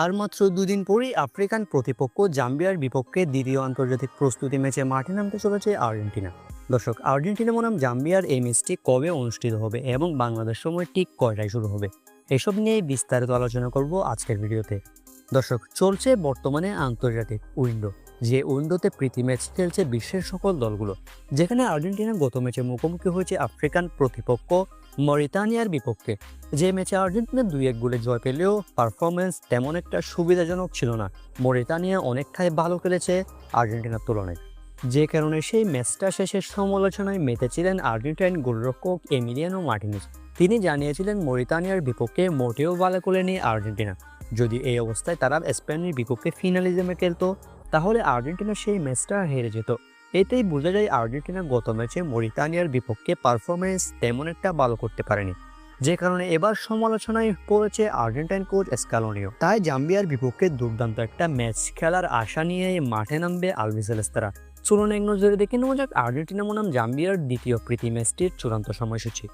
আর মাত্র দুদিন পরেই আফ্রিকান প্রতিপক্ষ জাম্বিয়ার বিপক্ষে দ্বিতীয় আন্তর্জাতিক প্রস্তুতি ম্যাচে মাঠে নামতে চলেছে আর্জেন্টিনা। দর্শক, আর্জেন্টিনা বনাম জাম্বিয়ার এই ম্যাচটি কবে অনুষ্ঠিত হবে এবং বাংলাদেশ সময় ঠিক কয়টায় শুরু হবে, এসব নিয়ে বিস্তারিত আলোচনা করব আজকের ভিডিওতে। দর্শক, চলছে বর্তমানে আন্তর্জাতিক উইন্ডো, যে উইন্ডোতে প্রীতি ম্যাচ খেলছে বিশ্বের সকল দলগুলো। যেখানে আর্জেন্টিনা গত ম্যাচে মুখোমুখি হয়েছে আফ্রিকান প্রতিপক্ষ মরিতানিয়ার বিপক্ষে। যে ম্যাচে আর্জেন্টিনা 2-1 গোলে জয় পেলেও পারফরমেন্স তেমন একটা সুবিধাজনক ছিল না। মরিতানিয়া অনেকটাই ভালো খেলেছে আর্জেন্টিনার তুলনায়, যে কারণে সেই ম্যাচটা শেষের সমালোচনায় মেতেছিলেন আর্জেন্টাইন গোলরক্ষক এমিলিয়ানো মার্টিনেজ। তিনি জানিয়েছিলেন মরিতানিয়ার বিপক্ষে মোটেও ভালো করেনি আর্জেন্টিনা। যদি এই অবস্থায় তারা স্পেনের বিপক্ষে ফিনালিজমে খেলতো তাহলে আর্জেন্টিনা সেই ম্যাচটা হেরে যেত। এতেই বোঝা যায় আর্জেন্টিনা গত ম্যাচে মরিতানিয়ার বিপক্ষে পারফরমেন্স তেমন একটা ভালো করতে পারেনি, যে কারণে এবার সমালোচনায় পড়েছে আর্জেন্টাইন কোচ স্ক্যালোনিও। তাই জাম্বিয়ার বিপক্ষে দুর্দান্ত একটা ম্যাচ খেলার আশা নিয়ে মাঠে নামবে আলবিসেলেস্তারা। চলুন এক নজরে দেখে নেওয়া যাক আর্জেন্টিনা বনাম জাম্বিয়ার দ্বিতীয় প্রীতি ম্যাচটির চূড়ান্ত সময়সূচি।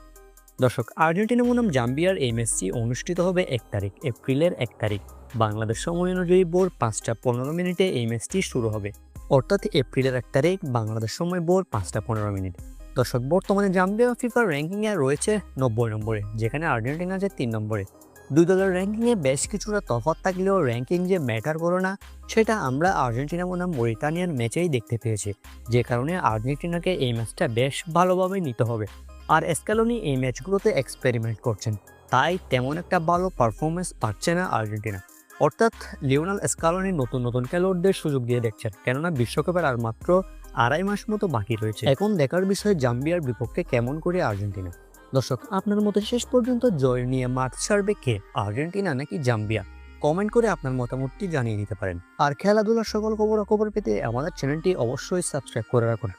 দর্শক, আর্জেন্টিনা বনাম জাম্বিয়ার এই ম্যাচটি অনুষ্ঠিত হবে এপ্রিলের 1 তারিখ। বাংলাদেশ সময় অনুযায়ী ভোর 5:15 এই ম্যাচটি শুরু হবে, অর্থাৎ এপ্রিলের 1 তারিখ বাংলাদেশ সময় ভোর 5:15। দর্শক, বর্তমানে জাম্বিয়া ফিফার র্যাঙ্কিংয়ে রয়েছে 90 নম্বরে, যেখানে আর্জেন্টিনা আছে 3 নম্বরে। দুই দলের র্যাঙ্কিংয়ে বেশ কিছুটা তফাৎ থাকলেও র্যাঙ্কিং যে ম্যাটার করে না সেটা আমরা আর্জেন্টিনা বনাম মরিতানিয়ার ম্যাচেই দেখতে পেয়েছি, যে কারণে আর্জেন্টিনাকে এই ম্যাচটা বেশ ভালোভাবে নিতে হবে। আর স্ক্যালোনি এই ম্যাচগুলোতে এক্সপেরিমেন্ট করছেন, তাই তেমন একটা ভালো পারফরমেন্স পাচ্ছে না আর্জেন্টিনা। অর্থাৎ লিওনেল স্ক্যালোনি নতুন নতুন খেলোয়াড়দের সুযোগ দিয়ে দেখছেন, কেননা বিশ্বকাপের আর মাত্র 2.5 মাস মতো বাকি রয়েছে। এখন দেখার বিষয় জাম্বিয়ার বিপক্ষে কেমন করে আর্জেন্টিনা। দর্শক, আপনার মতে শেষ পর্যন্ত জয় নিয়ে মাঠ ছাড়বে কে, আর্জেন্টিনা নাকি জাম্বিয়া? কমেন্ট করে আপনার মতামতটি জানিয়ে দিতে পারেন। আর খেলাধুলার সকল খবর পেতে আমাদের চ্যানেলটি অবশ্যই সাবস্ক্রাইব করে রাখুন।